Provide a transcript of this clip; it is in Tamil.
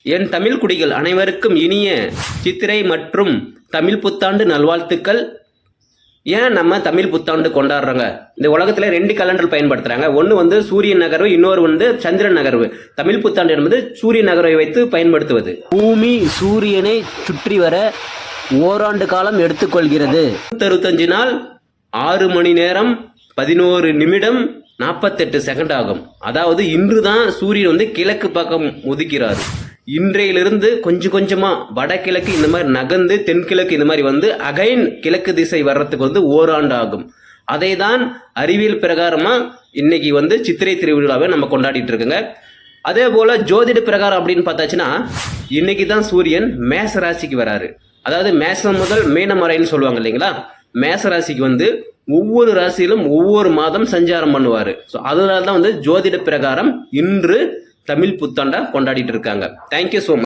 என் தமிழ் குடிகள் அனைவருக்கும் இனிய சித்திரை மற்றும் தமிழ் புத்தாண்டு நல்வாழ்த்துக்கள். ஏன் நம்ம தமிழ் புத்தாண்டு கொண்டாடுறோங்க? இந்த உலகத்தில் 2 கேலண்டர் பயன்படுத்துகிறாங்க. ஒன்று சூரியன் நகர்வு, இன்னொரு சந்திரன் நகர்வு. தமிழ் புத்தாண்டு என்பது சூரியன் நகர்வை வைத்து பயன்படுத்துவது. பூமி சூரியனை சுற்றி வர ஓராண்டு காலம் எடுத்துக்கொள்கிறது. 65 நாள் 6 மணி நேரம் 11 நிமிடம் 48 செகண்ட் ஆகும். அதாவது இன்று தான் சூரியன் கிழக்கு பக்கம் உதிக்கிறார். இன்றையிலிருந்து கொஞ்சம் கொஞ்சமாக வடகிழக்கு இந்த மாதிரி நகர்ந்து தென்கிழக்கு இந்த மாதிரி அகைன் கிழக்கு திசை வர்றதுக்கு ஓராண்டு ஆகும். அதை தான் அறிவியல் பிரகாரமாக இன்னைக்கு சித்திரை திருவிழாவை நம்ம கொண்டாடிட்டு இருக்குங்க. அதே போல் ஜோதிட பிரகாரம் அப்படின்னு பார்த்தாச்சுன்னா இன்னைக்கு தான் சூரியன் மேச ராசிக்கு வராரு. அதாவது மேசம் முதல் மீனம் வரைன்னு சொல்லுவாங்க இல்லைங்களா? மேச ராசிக்கு ஒவ்வொரு ராசியிலும் ஒவ்வொரு மாதம் சஞ்சாரம் பண்ணுவார். ஸோ அதனால தான் ஜோதிட பிரகாரம் இன்று தமிழ் புத்தாண்டா கொண்டாடிட்டு இருக்காங்க. Thank you so much.